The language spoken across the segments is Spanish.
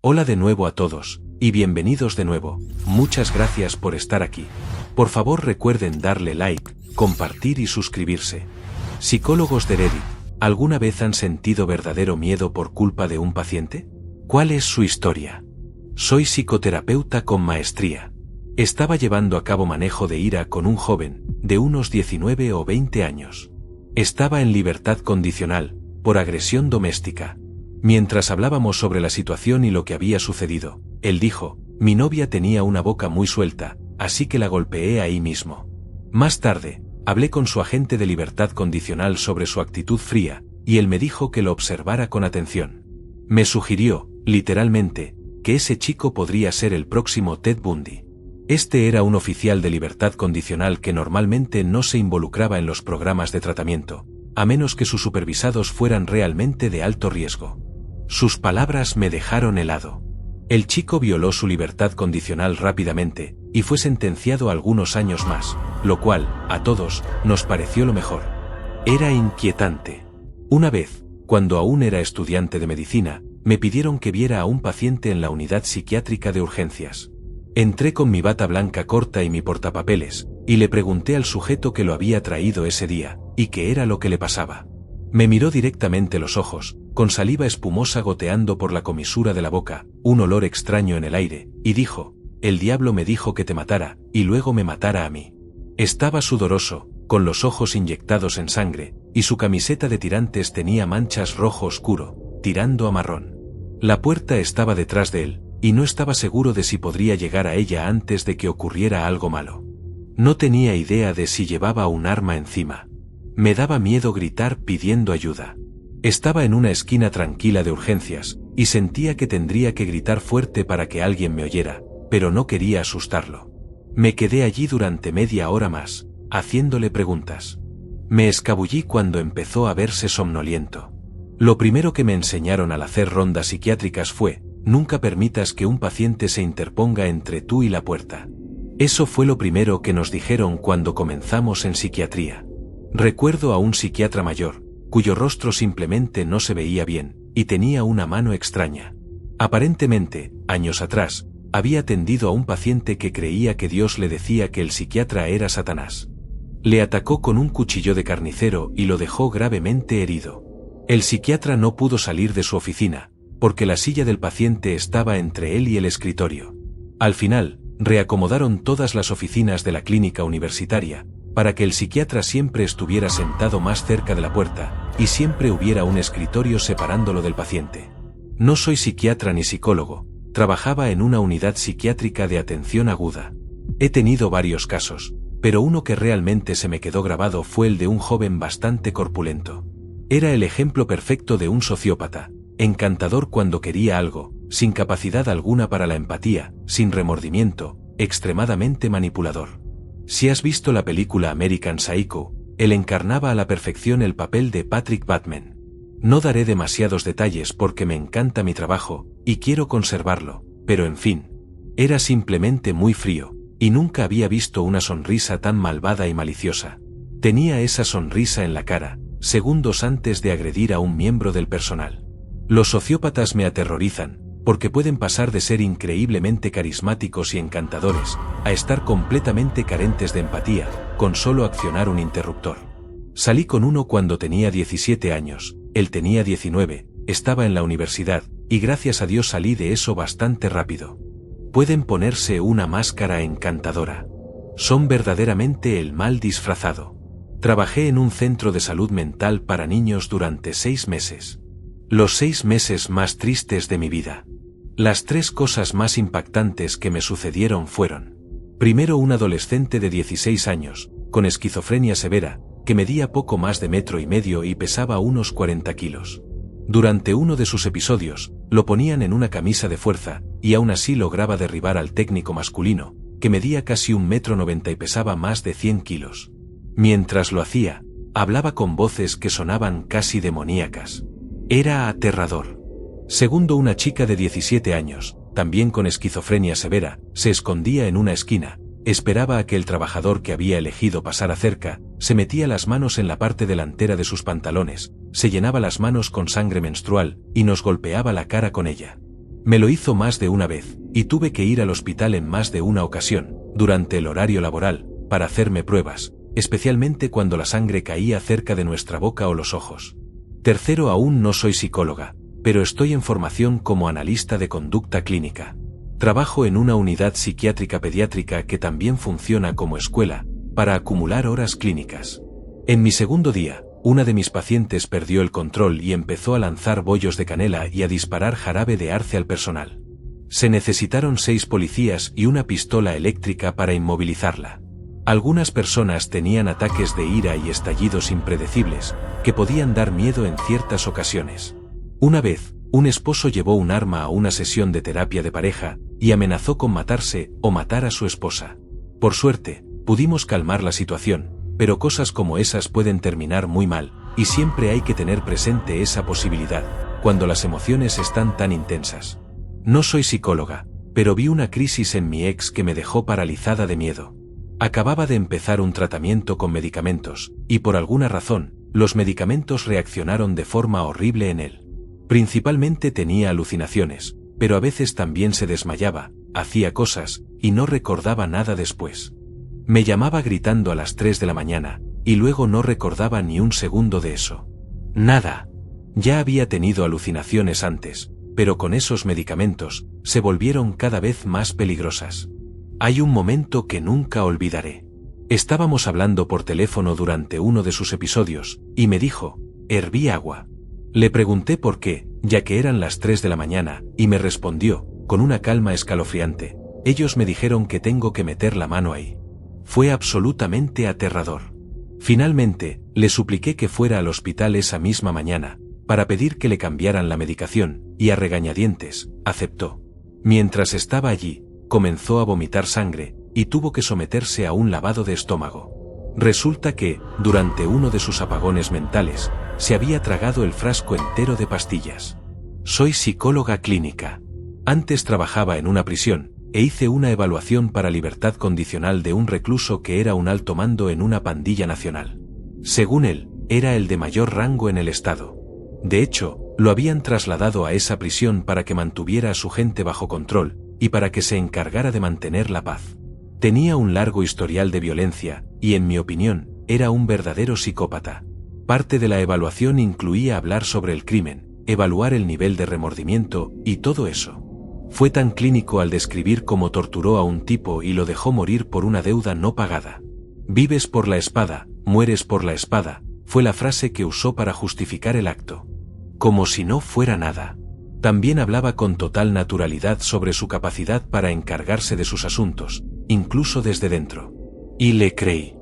Hola de nuevo a todos, y bienvenidos de nuevo. Muchas gracias por estar aquí. Por favor recuerden darle like, compartir y suscribirse. Psicólogos de Reddit, ¿alguna vez han sentido verdadero miedo por culpa de un paciente? ¿Cuál es su historia? Soy psicoterapeuta con maestría. Estaba llevando a cabo manejo de ira con un joven, de unos 19 o 20 años. Estaba en libertad condicional, por agresión doméstica. Mientras hablábamos sobre la situación y lo que había sucedido, él dijo, mi novia tenía una boca muy suelta, así que la golpeé ahí mismo. Más tarde, hablé con su agente de libertad condicional sobre su actitud fría, y él me dijo que lo observara con atención. Me sugirió, literalmente, que ese chico podría ser el próximo Ted Bundy. Este era un oficial de libertad condicional que normalmente no se involucraba en los programas de tratamiento, a menos que sus supervisados fueran realmente de alto riesgo. Sus palabras me dejaron helado. El chico violó su libertad condicional rápidamente, y fue sentenciado a algunos años más, lo cual, a todos, nos pareció lo mejor. Era inquietante. Una vez, cuando aún era estudiante de medicina, me pidieron que viera a un paciente en la unidad psiquiátrica de urgencias. Entré con mi bata blanca corta y mi portapapeles, y le pregunté al sujeto que lo había traído ese día, y qué era lo que le pasaba. Me miró directamente los ojos, con saliva espumosa goteando por la comisura de la boca, un olor extraño en el aire, y dijo, el diablo me dijo que te matara, y luego me matara a mí. Estaba sudoroso, con los ojos inyectados en sangre, y su camiseta de tirantes tenía manchas rojo oscuro, tirando a marrón. La puerta estaba detrás de él, y no estaba seguro de si podría llegar a ella antes de que ocurriera algo malo. No tenía idea de si llevaba un arma encima. Me daba miedo gritar pidiendo ayuda. Estaba en una esquina tranquila de urgencias, y sentía que tendría que gritar fuerte para que alguien me oyera, pero no quería asustarlo. Me quedé allí durante media hora más, haciéndole preguntas. Me escabullí cuando empezó a verse somnoliento. Lo primero que me enseñaron al hacer rondas psiquiátricas fue, nunca permitas que un paciente se interponga entre tú y la puerta. Eso fue lo primero que nos dijeron cuando comenzamos en psiquiatría. Recuerdo a un psiquiatra mayor, cuyo rostro simplemente no se veía bien, y tenía una mano extraña. Aparentemente, años atrás, había atendido a un paciente que creía que Dios le decía que el psiquiatra era Satanás. Le atacó con un cuchillo de carnicero y lo dejó gravemente herido. El psiquiatra no pudo salir de su oficina, porque la silla del paciente estaba entre él y el escritorio. Al final, reacomodaron todas las oficinas de la clínica universitaria, para que el psiquiatra siempre estuviera sentado más cerca de la puerta, y siempre hubiera un escritorio separándolo del paciente. No soy psiquiatra ni psicólogo, trabajaba en una unidad psiquiátrica de atención aguda. He tenido varios casos, pero uno que realmente se me quedó grabado fue el de un joven bastante corpulento. Era el ejemplo perfecto de un sociópata, encantador cuando quería algo, sin capacidad alguna para la empatía, sin remordimiento, extremadamente manipulador. Si has visto la película American Psycho, él encarnaba a la perfección el papel de Patrick Bateman. No daré demasiados detalles porque me encanta mi trabajo, y quiero conservarlo, pero en fin, era simplemente muy frío, y nunca había visto una sonrisa tan malvada y maliciosa. Tenía esa sonrisa en la cara, segundos antes de agredir a un miembro del personal. Los sociópatas me aterrorizan, porque pueden pasar de ser increíblemente carismáticos y encantadores, a estar completamente carentes de empatía, con solo accionar un interruptor. Salí con uno cuando tenía 17 años, él tenía 19, estaba en la universidad, y gracias a Dios salí de eso bastante rápido. Pueden ponerse una máscara encantadora. Son verdaderamente el mal disfrazado. Trabajé en un centro de salud mental para niños durante 6 meses. Los 6 meses más tristes de mi vida. Las 3 cosas más impactantes que me sucedieron fueron: primero, un adolescente de 16 años, con esquizofrenia severa, que medía poco más de 1,5 metros y pesaba unos 40 kilos. Durante uno de sus episodios, lo ponían en una camisa de fuerza, y aún así lograba derribar al técnico masculino, que medía casi 1,90 metros y pesaba más de 100 kilos. Mientras lo hacía, hablaba con voces que sonaban casi demoníacas. Era aterrador. Segundo, una chica de 17 años, también con esquizofrenia severa, se escondía en una esquina, esperaba a que el trabajador que había elegido pasara cerca, se metía las manos en la parte delantera de sus pantalones, se llenaba las manos con sangre menstrual, y nos golpeaba la cara con ella. Me lo hizo más de una vez, y tuve que ir al hospital en más de una ocasión, durante el horario laboral, para hacerme pruebas, especialmente cuando la sangre caía cerca de nuestra boca o los ojos. Tercero, aún no soy psicóloga, pero estoy en formación como analista de conducta clínica. Trabajo en una unidad psiquiátrica pediátrica que también funciona como escuela, para acumular horas clínicas. En mi segundo día, una de mis pacientes perdió el control y empezó a lanzar bollos de canela y a disparar jarabe de arce al personal. Se necesitaron 6 policías y una pistola eléctrica para inmovilizarla. Algunas personas tenían ataques de ira y estallidos impredecibles, que podían dar miedo en ciertas ocasiones. Una vez, un esposo llevó un arma a una sesión de terapia de pareja y amenazó con matarse o matar a su esposa. Por suerte, pudimos calmar la situación, pero cosas como esas pueden terminar muy mal, y siempre hay que tener presente esa posibilidad, cuando las emociones están tan intensas. No soy psicóloga, pero vi una crisis en mi ex que me dejó paralizada de miedo. Acababa de empezar un tratamiento con medicamentos, y por alguna razón, los medicamentos reaccionaron de forma horrible en él. Principalmente tenía alucinaciones, pero a veces también se desmayaba, hacía cosas, y no recordaba nada después. Me llamaba gritando a las 3 de la mañana, y luego no recordaba ni un segundo de eso. Nada. Ya había tenido alucinaciones antes, pero con esos medicamentos, se volvieron cada vez más peligrosas. Hay un momento que nunca olvidaré. Estábamos hablando por teléfono durante uno de sus episodios, y me dijo, herví agua. Le pregunté por qué, ya que eran las 3 de la mañana, y me respondió, con una calma escalofriante, ellos me dijeron que tengo que meter la mano ahí. Fue absolutamente aterrador. Finalmente, le supliqué que fuera al hospital esa misma mañana, para pedir que le cambiaran la medicación, y a regañadientes, aceptó. Mientras estaba allí, comenzó a vomitar sangre, y tuvo que someterse a un lavado de estómago. Resulta que, durante uno de sus apagones mentales, se había tragado el frasco entero de pastillas. Soy psicóloga clínica. Antes trabajaba en una prisión, e hice una evaluación para libertad condicional de un recluso que era un alto mando en una pandilla nacional. Según él, era el de mayor rango en el estado. De hecho, lo habían trasladado a esa prisión para que mantuviera a su gente bajo control, y para que se encargara de mantener la paz. Tenía un largo historial de violencia, y en mi opinión, era un verdadero psicópata. Parte de la evaluación incluía hablar sobre el crimen, evaluar el nivel de remordimiento, y todo eso. Fue tan clínico al describir cómo torturó a un tipo y lo dejó morir por una deuda no pagada. Vives por la espada, mueres por la espada, fue la frase que usó para justificar el acto. Como si no fuera nada. También hablaba con total naturalidad sobre su capacidad para encargarse de sus asuntos, incluso desde dentro. Y le creí.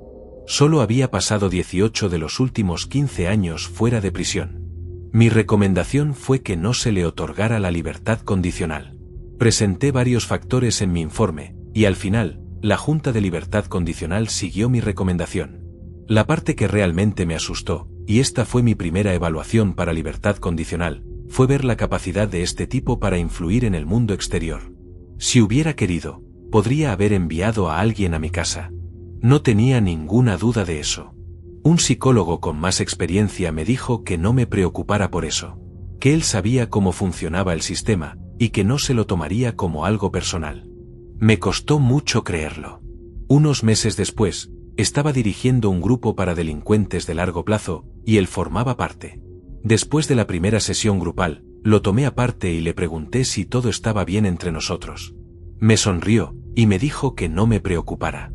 Solo había pasado 18 de los últimos 15 años fuera de prisión. Mi recomendación fue que no se le otorgara la libertad condicional. Presenté varios factores en mi informe, y al final, la Junta de Libertad Condicional siguió mi recomendación. La parte que realmente me asustó, y esta fue mi primera evaluación para libertad condicional, fue ver la capacidad de este tipo para influir en el mundo exterior. Si hubiera querido, podría haber enviado a alguien a mi casa. No tenía ninguna duda de eso. Un psicólogo con más experiencia me dijo que no me preocupara por eso, que él sabía cómo funcionaba el sistema, y que no se lo tomaría como algo personal. Me costó mucho creerlo. Unos meses después, estaba dirigiendo un grupo para delincuentes de largo plazo, y él formaba parte. Después de la primera sesión grupal, lo tomé aparte y le pregunté si todo estaba bien entre nosotros. Me sonrió, y me dijo que no me preocupara.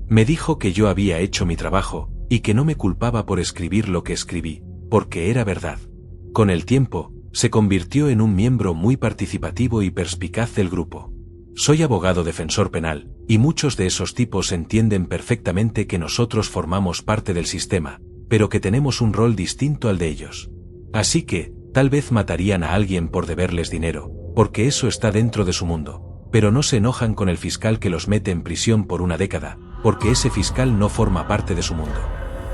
Me dijo que yo había hecho mi trabajo, y que no me culpaba por escribir lo que escribí, porque era verdad. Con el tiempo, se convirtió en un miembro muy participativo y perspicaz del grupo. Soy abogado defensor penal, y muchos de esos tipos entienden perfectamente que nosotros formamos parte del sistema, pero que tenemos un rol distinto al de ellos. Así que, tal vez matarían a alguien por deberles dinero, porque eso está dentro de su mundo, pero no se enojan con el fiscal que los mete en prisión por una década, porque ese fiscal no forma parte de su mundo.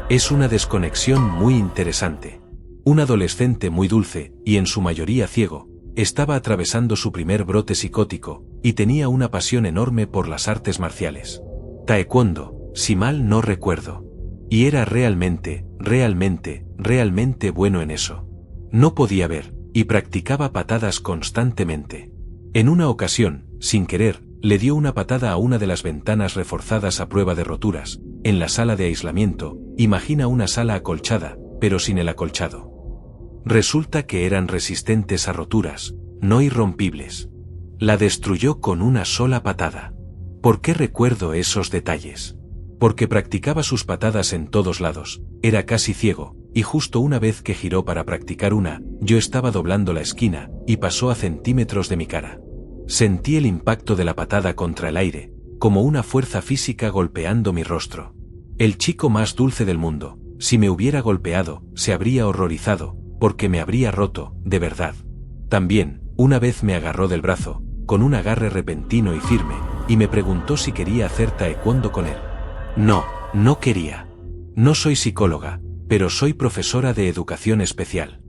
Es una desconexión muy interesante. Un adolescente muy dulce, y en su mayoría ciego, estaba atravesando su primer brote psicótico, y tenía una pasión enorme por las artes marciales. Taekwondo, si mal no recuerdo. Y era realmente bueno en eso. No podía ver, y practicaba patadas constantemente. En una ocasión, sin querer, le dio una patada a una de las ventanas reforzadas a prueba de roturas, en la sala de aislamiento. Imagina una sala acolchada, pero sin el acolchado. Resulta que eran resistentes a roturas, no irrompibles. La destruyó con una sola patada. ¿Por qué recuerdo esos detalles? Porque practicaba sus patadas en todos lados, era casi ciego, y justo una vez que giró para practicar una, yo estaba doblando la esquina, y pasó a centímetros de mi cara. Sentí el impacto de la patada contra el aire, como una fuerza física golpeando mi rostro. El chico más dulce del mundo, si me hubiera golpeado, se habría horrorizado, porque me habría roto, de verdad. También, una vez me agarró del brazo, con un agarre repentino y firme, y me preguntó si quería hacer taekwondo con él. No, no quería. No soy psicóloga, pero soy profesora de educación especial.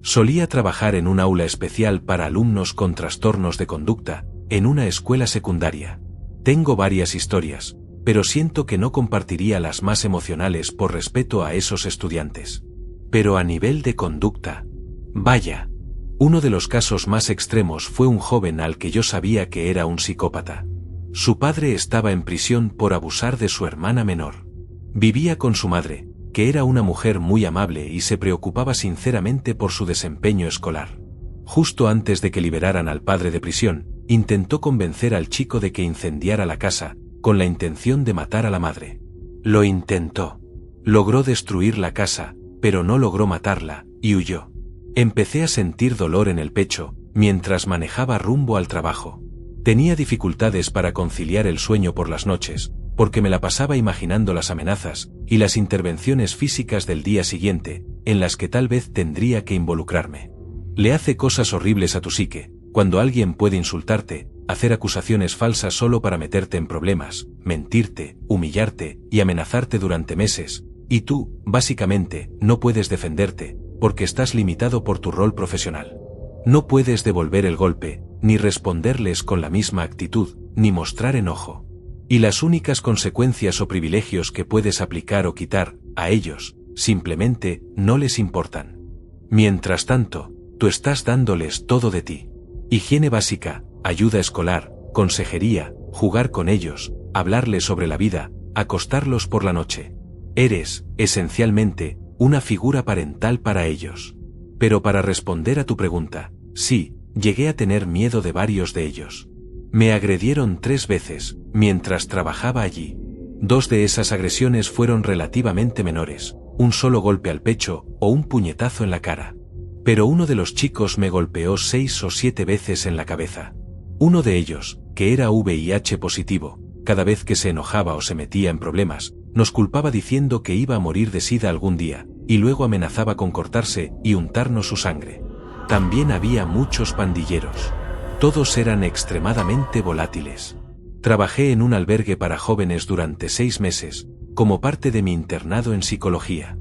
Solía trabajar en un aula especial para alumnos con trastornos de conducta, en una escuela secundaria. Tengo varias historias, pero siento que no compartiría las más emocionales por respeto a esos estudiantes. Pero a nivel de conducta, vaya. Uno de los casos más extremos fue un joven al que yo sabía que era un psicópata. Su padre estaba en prisión por abusar de su hermana menor. Vivía con su madre, que era una mujer muy amable y se preocupaba sinceramente por su desempeño escolar. Justo antes de que liberaran al padre de prisión, intentó convencer al chico de que incendiara la casa, con la intención de matar a la madre. Lo intentó. Logró destruir la casa, pero no logró matarla, y huyó. Empecé a sentir dolor en el pecho, mientras manejaba rumbo al trabajo. Tenía dificultades para conciliar el sueño por las noches, porque me la pasaba imaginando las amenazas y las intervenciones físicas del día siguiente, en las que tal vez tendría que involucrarme. Le hace cosas horribles a tu psique, cuando alguien puede insultarte, hacer acusaciones falsas solo para meterte en problemas, mentirte, humillarte y amenazarte durante meses, y tú, básicamente, no puedes defenderte, porque estás limitado por tu rol profesional. No puedes devolver el golpe, ni responderles con la misma actitud, ni mostrar enojo. Y las únicas consecuencias o privilegios que puedes aplicar o quitar, a ellos, simplemente, no les importan. Mientras tanto, tú estás dándoles todo de ti. Higiene básica, ayuda escolar, consejería, jugar con ellos, hablarles sobre la vida, acostarlos por la noche. Eres, esencialmente, una figura parental para ellos. Pero para responder a tu pregunta, sí, llegué a tener miedo de varios de ellos. Me agredieron 3 veces, mientras trabajaba allí. 2 de esas agresiones fueron relativamente menores, un solo golpe al pecho o un puñetazo en la cara. Pero uno de los chicos me golpeó 6 o 7 veces en la cabeza. Uno de ellos, que era VIH positivo, cada vez que se enojaba o se metía en problemas, nos culpaba diciendo que iba a morir de sida algún día, y luego amenazaba con cortarse y untarnos su sangre. También había muchos pandilleros. Todos eran extremadamente volátiles. Trabajé en un albergue para jóvenes durante 6 meses, como parte de mi internado en psicología.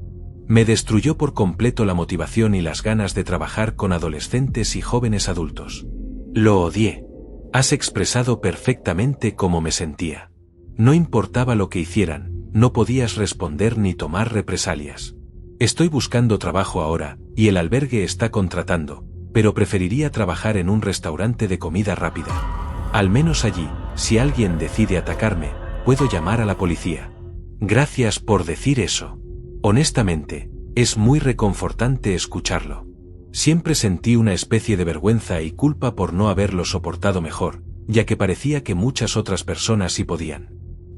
Me destruyó por completo la motivación y las ganas de trabajar con adolescentes y jóvenes adultos. Lo odié. Has expresado perfectamente cómo me sentía. No importaba lo que hicieran, no podías responder ni tomar represalias. Estoy buscando trabajo ahora, y el albergue está contratando, pero preferiría trabajar en un restaurante de comida rápida. Al menos allí, si alguien decide atacarme, puedo llamar a la policía. Gracias por decir eso. Honestamente, es muy reconfortante escucharlo. Siempre sentí una especie de vergüenza y culpa por no haberlo soportado mejor, ya que parecía que muchas otras personas sí podían.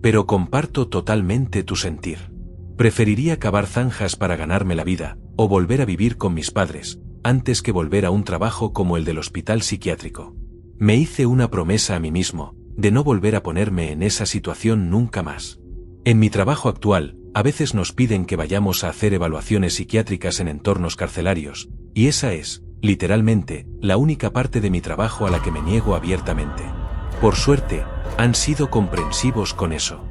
Pero comparto totalmente tu sentir. Preferiría cavar zanjas para ganarme la vida, o volver a vivir con mis padres, antes que volver a un trabajo como el del hospital psiquiátrico. Me hice una promesa a mí mismo, de no volver a ponerme en esa situación nunca más. En mi trabajo actual, a veces nos piden que vayamos a hacer evaluaciones psiquiátricas en entornos carcelarios, y esa es, literalmente, la única parte de mi trabajo a la que me niego abiertamente. Por suerte, han sido comprensivos con eso.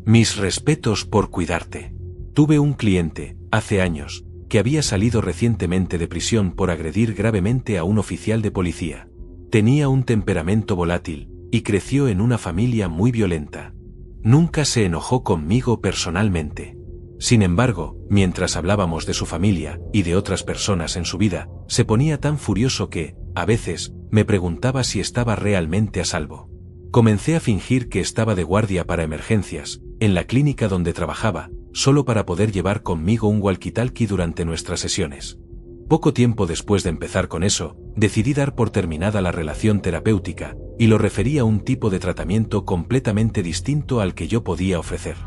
Mis respetos por cuidarte. Tuve un cliente, hace años, que había salido recientemente de prisión por agredir gravemente a un oficial de policía. Tenía un temperamento volátil, y creció en una familia muy violenta. Nunca se enojó conmigo personalmente. Sin embargo, mientras hablábamos de su familia y de otras personas en su vida, se ponía tan furioso que, a veces, me preguntaba si estaba realmente a salvo. Comencé a fingir que estaba de guardia para emergencias, en la clínica donde trabajaba, solo para poder llevar conmigo un walkie-talkie durante nuestras sesiones. Poco tiempo después de empezar con eso, decidí dar por terminada la relación terapéutica, y lo referí a un tipo de tratamiento completamente distinto al que yo podía ofrecer.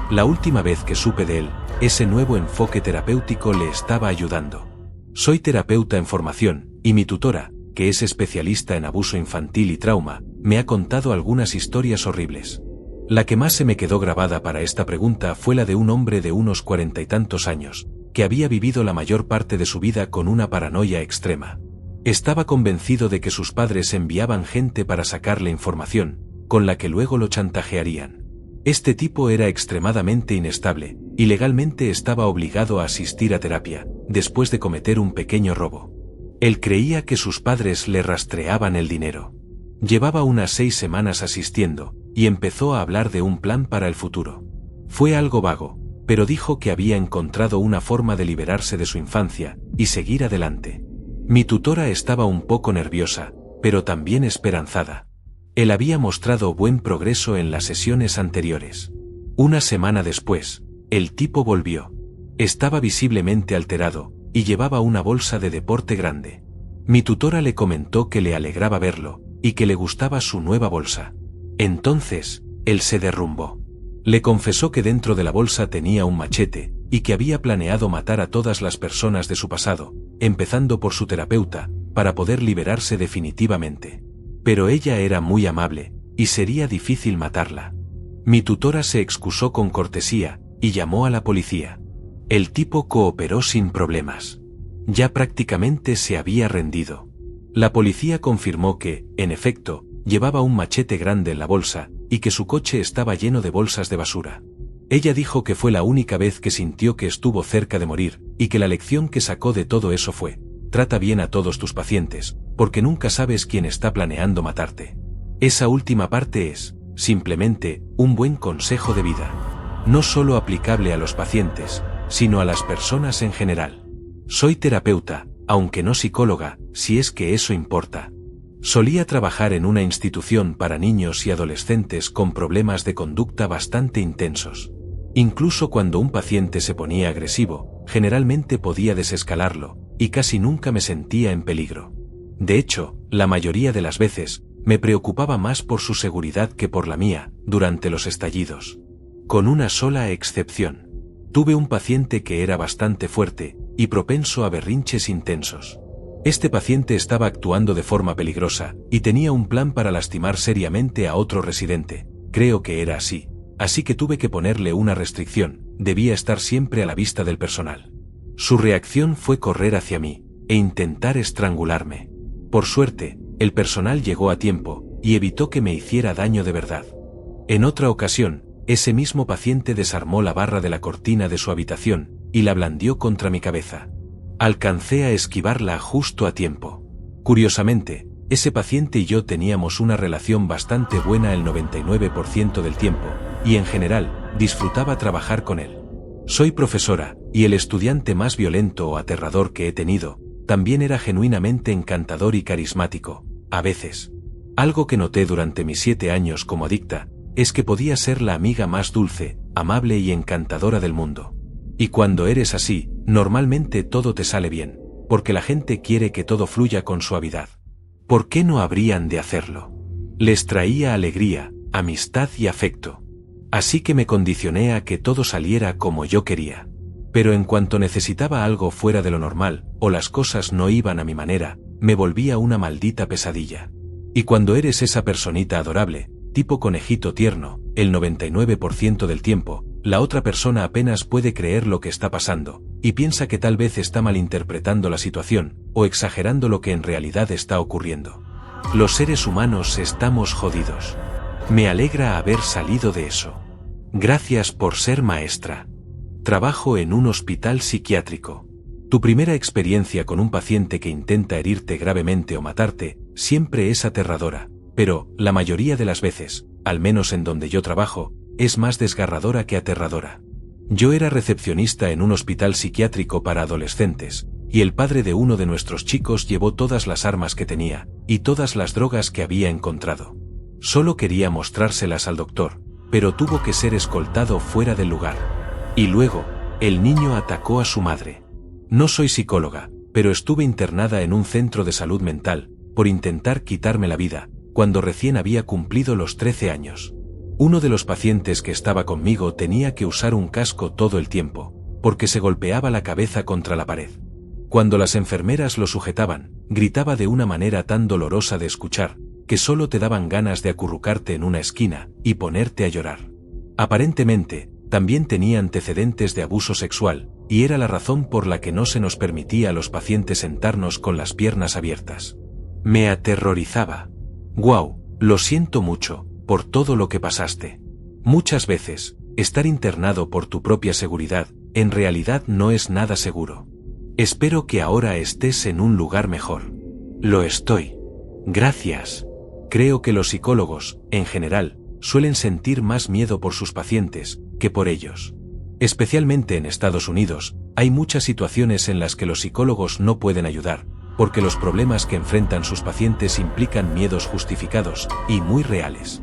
La última vez que supe de él, ese nuevo enfoque terapéutico le estaba ayudando. Soy terapeuta en formación, y mi tutora, que es especialista en abuso infantil y trauma, me ha contado algunas historias horribles. La que más se me quedó grabada para esta pregunta fue la de un hombre de unos 40 y tantos años, que había vivido la mayor parte de su vida con una paranoia extrema. Estaba convencido de que sus padres enviaban gente para sacarle información, con la que luego lo chantajearían. Este tipo era extremadamente inestable, y legalmente estaba obligado a asistir a terapia, después de cometer un pequeño robo. Él creía que sus padres le rastreaban el dinero. Llevaba unas 6 semanas asistiendo, y empezó a hablar de un plan para el futuro. Fue algo vago, pero dijo que había encontrado una forma de liberarse de su infancia, y seguir adelante. Mi tutora estaba un poco nerviosa, pero también esperanzada. Él había mostrado buen progreso en las sesiones anteriores. Una semana después, el tipo volvió. Estaba visiblemente alterado, y llevaba una bolsa de deporte grande. Mi tutora le comentó que le alegraba verlo, y que le gustaba su nueva bolsa. Entonces, él se derrumbó. Le confesó que dentro de la bolsa tenía un machete, y que había planeado matar a todas las personas de su pasado, empezando por su terapeuta, para poder liberarse definitivamente. Pero ella era muy amable, y sería difícil matarla. Mi tutora se excusó con cortesía, y llamó a la policía. El tipo cooperó sin problemas. Ya prácticamente se había rendido. La policía confirmó que, en efecto, llevaba un machete grande en la bolsa, y que su coche estaba lleno de bolsas de basura. Ella dijo que fue la única vez que sintió que estuvo cerca de morir, y que la lección que sacó de todo eso fue: trata bien a todos tus pacientes, porque nunca sabes quién está planeando matarte. Esa última parte es, simplemente, un buen consejo de vida. No solo aplicable a los pacientes, sino a las personas en general. Soy terapeuta, aunque no psicóloga, si es que eso importa. Solía trabajar en una institución para niños y adolescentes con problemas de conducta bastante intensos. Incluso cuando un paciente se ponía agresivo, generalmente podía desescalarlo, y casi nunca me sentía en peligro. De hecho, la mayoría de las veces, me preocupaba más por su seguridad que por la mía, durante los estallidos. Con una sola excepción. Tuve un paciente que era bastante fuerte, y propenso a berrinches intensos. Este paciente estaba actuando de forma peligrosa, y tenía un plan para lastimar seriamente a otro residente. Creo que era así que tuve que ponerle una restricción: debía estar siempre a la vista del personal. Su reacción fue correr hacia mí, e intentar estrangularme. Por suerte, el personal llegó a tiempo, y evitó que me hiciera daño de verdad. En otra ocasión, ese mismo paciente desarmó la barra de la cortina de su habitación, y la blandió contra mi cabeza. Alcancé a esquivarla justo a tiempo. Curiosamente, ese paciente y yo teníamos una relación bastante buena el 99% del tiempo, y en general, disfrutaba trabajar con él. Soy profesora, y el estudiante más violento o aterrador que he tenido, también era genuinamente encantador y carismático, a veces. Algo que noté durante mis 7 años como adicta, es que podía ser la amiga más dulce, amable y encantadora del mundo. Y cuando eres así, normalmente todo te sale bien, porque la gente quiere que todo fluya con suavidad. ¿Por qué no habrían de hacerlo? Les traía alegría, amistad y afecto. Así que me condicioné a que todo saliera como yo quería. Pero en cuanto necesitaba algo fuera de lo normal, o las cosas no iban a mi manera, me volvía una maldita pesadilla. Y cuando eres esa personita adorable, tipo conejito tierno, el 99% del tiempo, la otra persona apenas puede creer lo que está pasando, y piensa que tal vez está malinterpretando la situación, o exagerando lo que en realidad está ocurriendo. Los seres humanos estamos jodidos. Me alegra haber salido de eso. Gracias por ser maestra. Trabajo en un hospital psiquiátrico. Tu primera experiencia con un paciente que intenta herirte gravemente o matarte, siempre es aterradora, pero, la mayoría de las veces, al menos en donde yo trabajo, es más desgarradora que aterradora. Yo era recepcionista en un hospital psiquiátrico para adolescentes, y el padre de uno de nuestros chicos llevó todas las armas que tenía, y todas las drogas que había encontrado. Solo quería mostrárselas al doctor, pero tuvo que ser escoltado fuera del lugar. Y luego, el niño atacó a su madre. No soy psicóloga, pero estuve internada en un centro de salud mental, por intentar quitarme la vida, cuando recién había cumplido los 13 años. Uno de los pacientes que estaba conmigo tenía que usar un casco todo el tiempo, porque se golpeaba la cabeza contra la pared. Cuando las enfermeras lo sujetaban, gritaba de una manera tan dolorosa de escuchar, que solo te daban ganas de acurrucarte en una esquina y ponerte a llorar. Aparentemente, también tenía antecedentes de abuso sexual, y era la razón por la que no se nos permitía a los pacientes sentarnos con las piernas abiertas. Me aterrorizaba. Guau, lo siento mucho, por todo lo que pasaste. Muchas veces, estar internado por tu propia seguridad, en realidad no es nada seguro. Espero que ahora estés en un lugar mejor. Lo estoy. Gracias. Creo que los psicólogos, en general, suelen sentir más miedo por sus pacientes que por ellos. Especialmente en Estados Unidos, hay muchas situaciones en las que los psicólogos no pueden ayudar, porque los problemas que enfrentan sus pacientes implican miedos justificados y muy reales.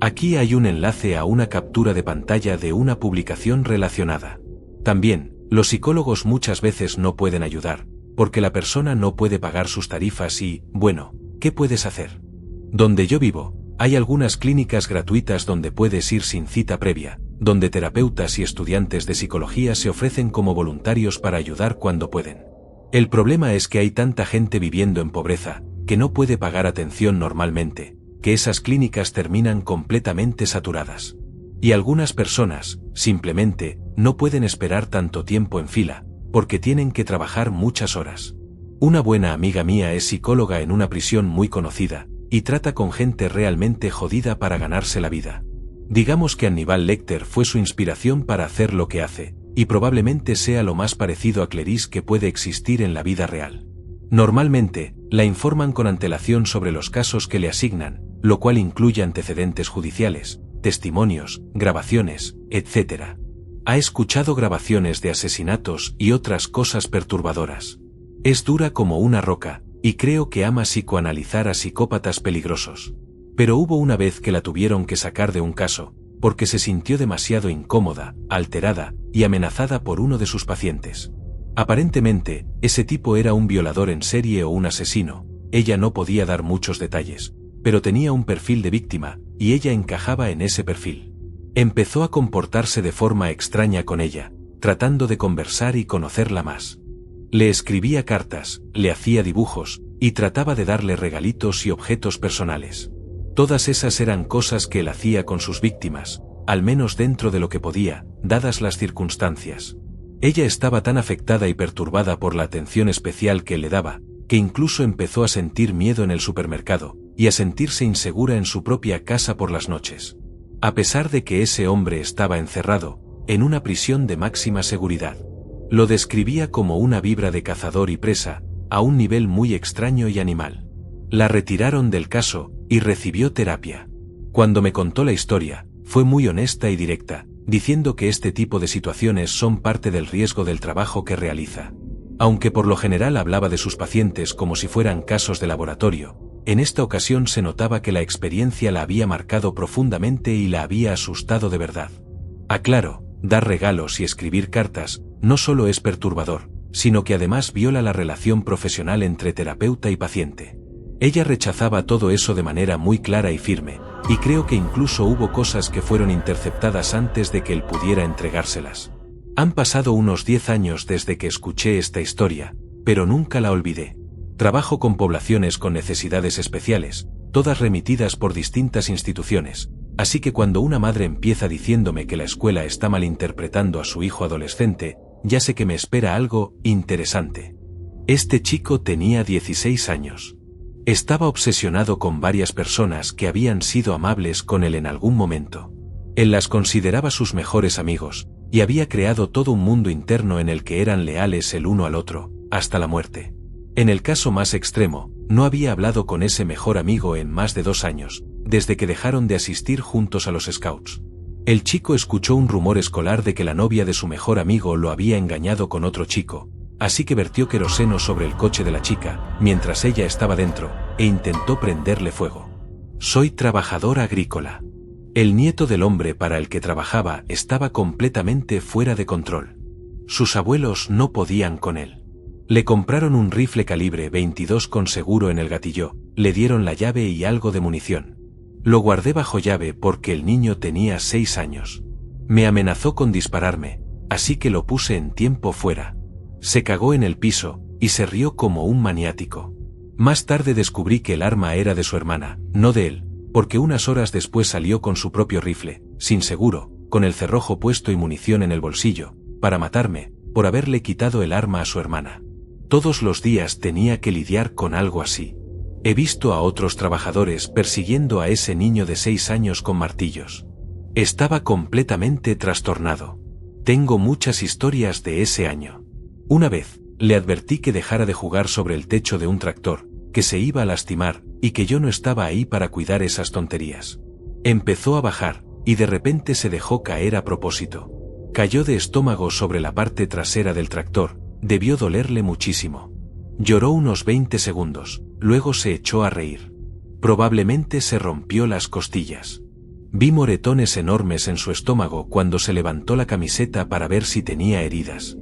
Aquí hay un enlace a una captura de pantalla de una publicación relacionada. También, los psicólogos muchas veces no pueden ayudar, porque la persona no puede pagar sus tarifas y, bueno, ¿qué puedes hacer? Donde yo vivo, hay algunas clínicas gratuitas donde puedes ir sin cita previa, donde terapeutas y estudiantes de psicología se ofrecen como voluntarios para ayudar cuando pueden. El problema es que hay tanta gente viviendo en pobreza, que no puede pagar atención normalmente, que esas clínicas terminan completamente saturadas. Y algunas personas, simplemente, no pueden esperar tanto tiempo en fila, porque tienen que trabajar muchas horas. Una buena amiga mía es psicóloga en una prisión muy conocida, y trata con gente realmente jodida para ganarse la vida. Digamos que Hannibal Lecter fue su inspiración para hacer lo que hace, y probablemente sea lo más parecido a Clarice que puede existir en la vida real. Normalmente, la informan con antelación sobre los casos que le asignan, lo cual incluye antecedentes judiciales, testimonios, grabaciones, etc. Ha escuchado grabaciones de asesinatos y otras cosas perturbadoras. Es dura como una roca, y creo que ama psicoanalizar a psicópatas peligrosos. Pero hubo una vez que la tuvieron que sacar de un caso, porque se sintió demasiado incómoda, alterada y amenazada por uno de sus pacientes. Aparentemente, ese tipo era un violador en serie o un asesino. Ella no podía dar muchos detalles, pero tenía un perfil de víctima, y ella encajaba en ese perfil. Empezó a comportarse de forma extraña con ella, tratando de conversar y conocerla más. Le escribía cartas, le hacía dibujos, y trataba de darle regalitos y objetos personales. Todas esas eran cosas que él hacía con sus víctimas, al menos dentro de lo que podía, dadas las circunstancias. Ella estaba tan afectada y perturbada por la atención especial que le daba, que incluso empezó a sentir miedo en el supermercado, y a sentirse insegura en su propia casa por las noches. A pesar de que ese hombre estaba encerrado, en una prisión de máxima seguridad. Lo describía como una vibra de cazador y presa, a un nivel muy extraño y animal. La retiraron del caso, y recibió terapia. Cuando me contó la historia, fue muy honesta y directa, diciendo que este tipo de situaciones son parte del riesgo del trabajo que realiza. Aunque por lo general hablaba de sus pacientes como si fueran casos de laboratorio, en esta ocasión se notaba que la experiencia la había marcado profundamente y la había asustado de verdad. Aclaro, dar regalos y escribir cartas, no solo es perturbador, sino que además viola la relación profesional entre terapeuta y paciente. Ella rechazaba todo eso de manera muy clara y firme, y creo que incluso hubo cosas que fueron interceptadas antes de que él pudiera entregárselas. Han pasado unos 10 años desde que escuché esta historia, pero nunca la olvidé. Trabajo con poblaciones con necesidades especiales, todas remitidas por distintas instituciones, así que cuando una madre empieza diciéndome que la escuela está malinterpretando a su hijo adolescente, ya sé que me espera algo interesante. Este chico tenía 16 años. Estaba obsesionado con varias personas que habían sido amables con él en algún momento. Él las consideraba sus mejores amigos, y había creado todo un mundo interno en el que eran leales el uno al otro, hasta la muerte. En el caso más extremo, no había hablado con ese mejor amigo en más de 2 años, desde que dejaron de asistir juntos a los Scouts. El chico escuchó un rumor escolar de que la novia de su mejor amigo lo había engañado con otro chico, así que vertió queroseno sobre el coche de la chica, mientras ella estaba dentro, e intentó prenderle fuego. Soy trabajador agrícola. El nieto del hombre para el que trabajaba estaba completamente fuera de control. Sus abuelos no podían con él. Le compraron un rifle calibre 22 con seguro en el gatillo, le dieron la llave y algo de munición. Lo guardé bajo llave porque el niño tenía 6 años. Me amenazó con dispararme, así que lo puse en tiempo fuera. Se cagó en el piso, y se rió como un maniático. Más tarde descubrí que el arma era de su hermana, no de él, porque unas horas después salió con su propio rifle, sin seguro, con el cerrojo puesto y munición en el bolsillo, para matarme, por haberle quitado el arma a su hermana. Todos los días tenía que lidiar con algo así. He visto a otros trabajadores persiguiendo a ese niño de 6 años con martillos. Estaba completamente trastornado. Tengo muchas historias de ese año. Una vez, le advertí que dejara de jugar sobre el techo de un tractor, que se iba a lastimar, y que yo no estaba ahí para cuidar esas tonterías. Empezó a bajar, y de repente se dejó caer a propósito. Cayó de estómago sobre la parte trasera del tractor, debió dolerle muchísimo. Lloró unos 20 segundos, luego se echó a reír. Probablemente se rompió las costillas. Vi moretones enormes en su estómago cuando se levantó la camiseta para ver si tenía heridas.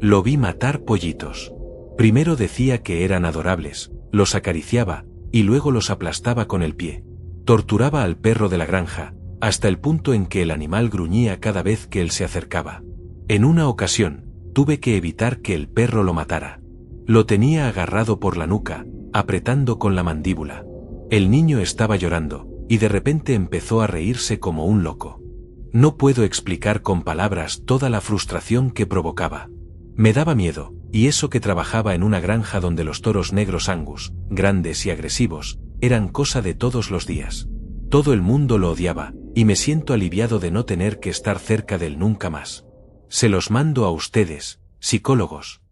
Lo vi matar pollitos. Primero decía que eran adorables, los acariciaba, y luego los aplastaba con el pie. Torturaba al perro de la granja, hasta el punto en que el animal gruñía cada vez que él se acercaba. En una ocasión, tuve que evitar que el perro lo matara. Lo tenía agarrado por la nuca, apretando con la mandíbula. El niño estaba llorando, y de repente empezó a reírse como un loco. No puedo explicar con palabras toda la frustración que provocaba. Me daba miedo, y eso que trabajaba en una granja donde los toros negros Angus, grandes y agresivos, eran cosa de todos los días. Todo el mundo lo odiaba, y me siento aliviado de no tener que estar cerca de él nunca más. Se los mando a ustedes, psicólogos.